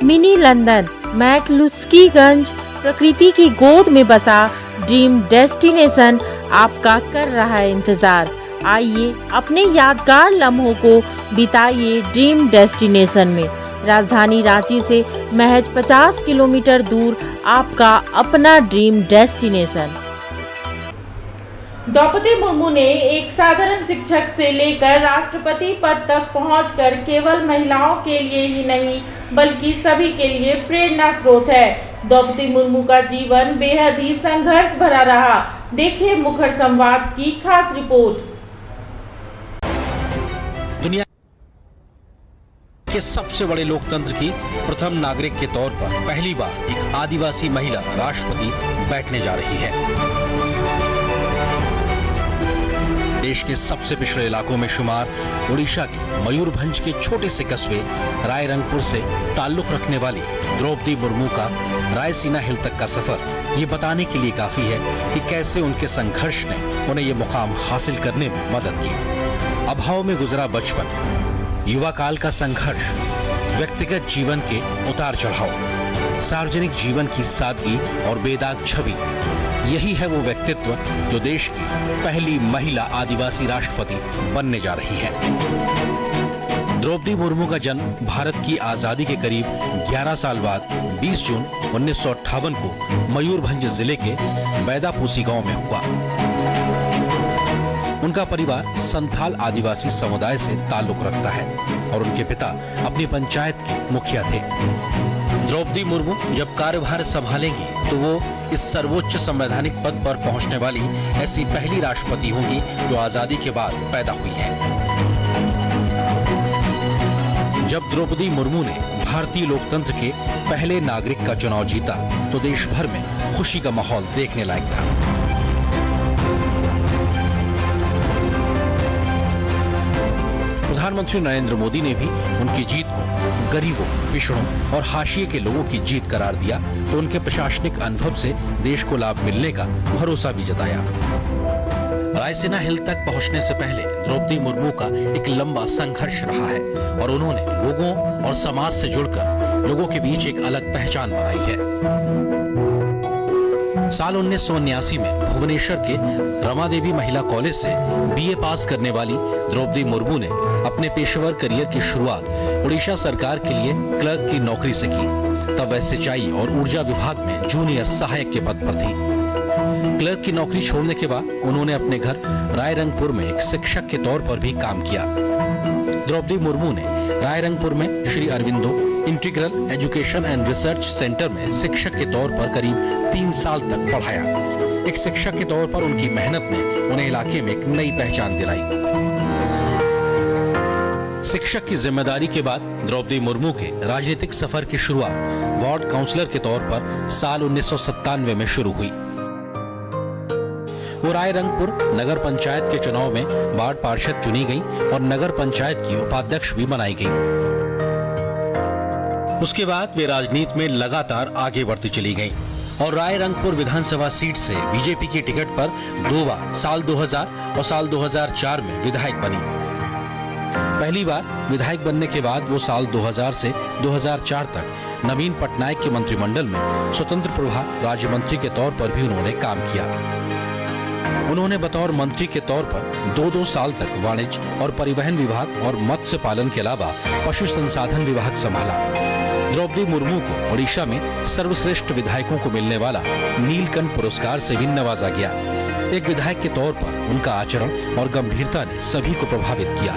Mini London McCluskieganj प्रकृति की गोद में बसा ड्रीम डेस्टिनेशन आपका कर रहा है इंतजार। आइए अपने यादगार लम्हों को बिताइए ड्रीम डेस्टिनेशन में। राजधानी रांची से महज 50 किलोमीटर दूर आपका अपना ड्रीम डेस्टिनेशन। द्रौपदी मुर्मू ने एक साधारण शिक्षक से लेकर राष्ट्रपति पद तक पहुंचकर केवल महिलाओं के लिए ही नहीं बल्कि सभी के लिए प्रेरणा स्रोत है। द्रौपदी मुर्मू का जीवन बेहद ही संघर्ष भरा रहा। देखिए मुखर संवाद की खास रिपोर्ट। दुनिया के सबसे बड़े लोकतंत्र की प्रथम नागरिक के तौर पर पहली बार एक आदिवासी महिला राष्ट्रपति बैठने जा रही है। देश के सबसे पिछड़े इलाकों में शुमार ओडिशा के मयूरभंज के छोटे से कस्बे रायरंगपुर से ताल्लुक रखने वाली द्रौपदी मुर्मू का रायसीना हिल तक का सफर ये बताने के लिए काफी है कि कैसे उनके संघर्ष ने उन्हें ये मुकाम हासिल करने में मदद की। अभाव में गुजरा बचपन, युवा काल का संघर्ष, व्यक्तिगत जीवन के उतार चढ़ाव, सार्वजनिक जीवन की सादगी और बेदाग छवि, यही है वो व्यक्तित्व जो देश की पहली महिला आदिवासी राष्ट्रपति बनने जा रही है। द्रौपदी मुर्मू का जन्म भारत की आजादी के करीब 11 साल बाद 20 जून 1958 को मयूरभंज जिले के बैदापूसी गांव में हुआ। उनका परिवार संथाल आदिवासी समुदाय से ताल्लुक रखता है और उनके पिता अपनी पंचायत के मुखिया थे। द्रौपदी मुर्मू जब कार्यभार संभालेंगी तो वो इस सर्वोच्च संवैधानिक पद पर पहुंचने वाली ऐसी पहली राष्ट्रपति होंगी जो आजादी के बाद पैदा हुई है। जब द्रौपदी मुर्मू ने भारतीय लोकतंत्र के पहले नागरिक का चुनाव जीता तो देश भर में खुशी का माहौल देखने लायक था। प्रधानमंत्री नरेंद्र मोदी ने भी उनकी जीत को गरीबों, पिछड़ों और हाशिए के लोगों की जीत करार दिया तो उनके प्रशासनिक अनुभव से देश को लाभ मिलने का भरोसा भी जताया। रायसीना हिल तक पहुंचने से पहले द्रौपदी मुर्मू का एक लंबा संघर्ष रहा है और उन्होंने लोगों और समाज से जुड़कर लोगों के बीच एक अलग पहचान बनाई है। साल 1979 में भुवनेश्वर के रमादेवी महिला कॉलेज से बीए पास करने वाली द्रौपदी मुर्मू ने अपने पेशेवर करियर की शुरुआत उड़ीसा सरकार के लिए क्लर्क की नौकरी से की। तब वह सिंचाई और ऊर्जा विभाग में जूनियर सहायक के पद पर थी। क्लर्क की नौकरी छोड़ने के बाद उन्होंने अपने घर रायरंगपुर में एक शिक्षक के तौर पर भी काम किया। द्रौपदी मुर्मू ने रायरंगपुर में Shri Aurobindo integral education and research centre में शिक्षक के तौर पर करीब 3 साल तक पढ़ाया। एक शिक्षक के तौर पर उनकी मेहनत ने उन्हें इलाके में एक नई पहचान दिलाई। शिक्षक की जिम्मेदारी के बाद द्रौपदी मुर्मू के राजनीतिक सफर की शुरुआत वार्ड काउंसलर के तौर पर साल 1997 में शुरू हुई। वो रायरंगपुर नगर पंचायत के चुनाव में वार्ड पार्षद चुनी गई और नगर पंचायत की उपाध्यक्ष भी बनाई गई। उसके बाद वे राजनीति में लगातार आगे बढ़ती चली गईं और रायरंगपुर विधानसभा सीट से बीजेपी की टिकट पर 2 बार साल 2000 और साल 2004 में विधायक बनी। पहली बार विधायक बनने के बाद वो साल 2000 से 2004 तक नवीन पटनायक के मंत्रिमंडल में स्वतंत्र प्रभार राज्य मंत्री के तौर पर भी उन्होंने काम किया। उन्होंने बतौर मंत्री के तौर पर 2-2 साल तक वाणिज्य और परिवहन विभाग और मत्स्य पालन के अलावा पशु संसाधन विभाग संभाला। द्रौपदी मुर्मू को ओडिशा में सर्वश्रेष्ठ विधायकों को मिलने वाला नीलकंठ पुरस्कार से भी नवाजा गया। एक विधायक के तौर पर उनका आचरण और गंभीरता ने सभी को प्रभावित किया।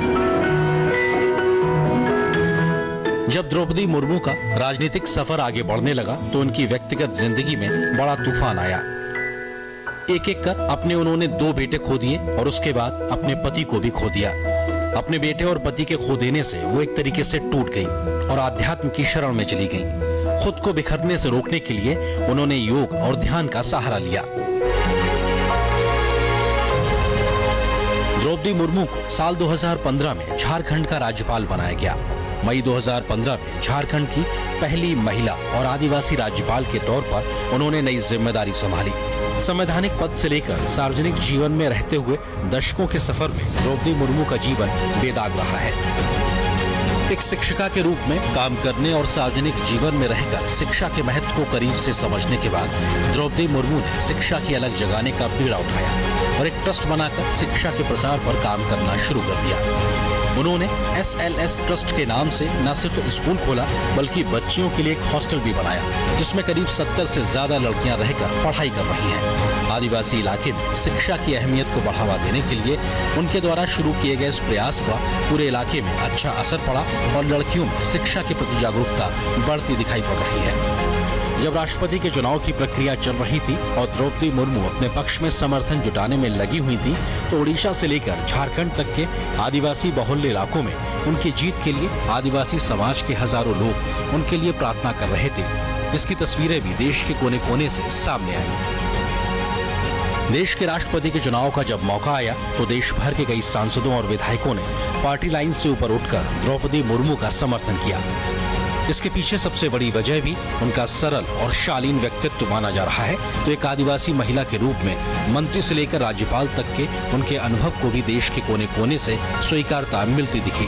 जब द्रौपदी मुर्मू का राजनीतिक सफर आगे बढ़ने लगा तो उनकी व्यक्तिगत जिंदगी में बड़ा तूफान आया। एक एक कर अपने उन्होंने 2 बेटे खो दिए और उसके बाद अपने पति को भी खो दिया। अपने बेटे और पति के खो देने से वो एक तरीके से टूट गई और आध्यात्म की शरण में चली गई। खुद को बिखरने से रोकने के लिए उन्होंने योग और ध्यान का सहारा लिया। द्रौपदी मुर्मू को साल 2015 में झारखंड का राज्यपाल बनाया गया। मई 2015 में झारखंड की पहली महिला और आदिवासी राज्यपाल के तौर पर उन्होंने नई जिम्मेदारी संभाली। संवैधानिक पद से लेकर सार्वजनिक जीवन में रहते हुए दशकों के सफर में द्रौपदी मुर्मू का जीवन बेदाग रहा है। एक शिक्षिका के रूप में काम करने और सार्वजनिक जीवन में रहकर शिक्षा के महत्व को करीब से समझने के बाद द्रौपदी मुर्मू ने शिक्षा की अलग जगाने का बीड़ा उठाया और एक ट्रस्ट बनाकर शिक्षा के प्रसार पर काम करना शुरू कर दिया। उन्होंने SLS ट्रस्ट के नाम से न सिर्फ स्कूल खोला बल्कि बच्चियों के लिए एक हॉस्टल भी बनाया जिसमें करीब 70 से ज्यादा लड़कियां रहकर पढ़ाई कर रही हैं। आदिवासी इलाके में शिक्षा की अहमियत को बढ़ावा देने के लिए उनके द्वारा शुरू किए गए इस प्रयास का पूरे इलाके में अच्छा असर पड़ा और लड़कियों में शिक्षा के प्रति जागरूकता बढ़ती दिखाई पड़ रही है। जब राष्ट्रपति के चुनाव की प्रक्रिया चल रही थी और द्रौपदी मुर्मू अपने पक्ष में समर्थन जुटाने में लगी हुई थी तो ओडिशा से लेकर झारखंड तक के आदिवासी बहुल्य इलाकों में उनकी जीत के लिए आदिवासी समाज के हजारों लोग उनके लिए प्रार्थना कर रहे थे, जिसकी तस्वीरें भी देश के कोने कोने से सामने आई। देश के राष्ट्रपति के चुनाव का जब मौका आया तो देश भर के कई सांसदों और विधायकों ने पार्टी लाइन से ऊपर उठकर द्रौपदी मुर्मू का समर्थन किया। इसके पीछे सबसे बड़ी वजह भी उनका सरल और शालीन व्यक्तित्व माना जा रहा है। तो एक आदिवासी महिला के रूप में मंत्री से लेकर राज्यपाल तक के उनके अनुभव को भी देश के कोने कोने से स्वीकारता मिलती दिखी।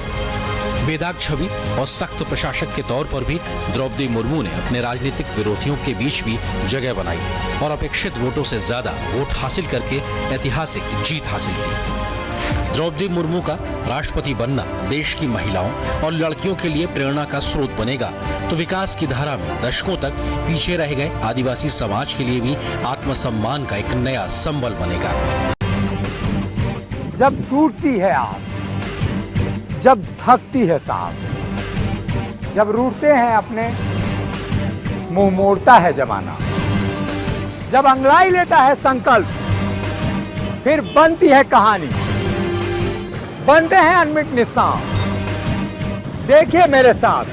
बेदाग छवि और सख्त प्रशासक के तौर पर भी द्रौपदी मुर्मू ने अपने राजनीतिक विरोधियों के बीच भी जगह बनाई और अपेक्षित वोटों से ज्यादा वोट हासिल करके ऐतिहासिक जीत हासिल की। द्रौपदी मुर्मू का राष्ट्रपति बनना देश की महिलाओं और लड़कियों के लिए प्रेरणा का स्रोत बनेगा तो विकास की धारा में दशकों तक पीछे रह गए आदिवासी समाज के लिए भी आत्मसम्मान का एक नया संबल बनेगा। जब टूटती है आस, जब थकती है सांस, जब रूठते हैं अपने, मुंह मोड़ता है जमाना, जब अंगड़ाई लेता है संकल्प, फिर बनती है कहानी, बनते हैं अनमिट निशान। देखिए मेरे साथ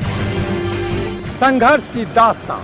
संघर्ष की दास्तां।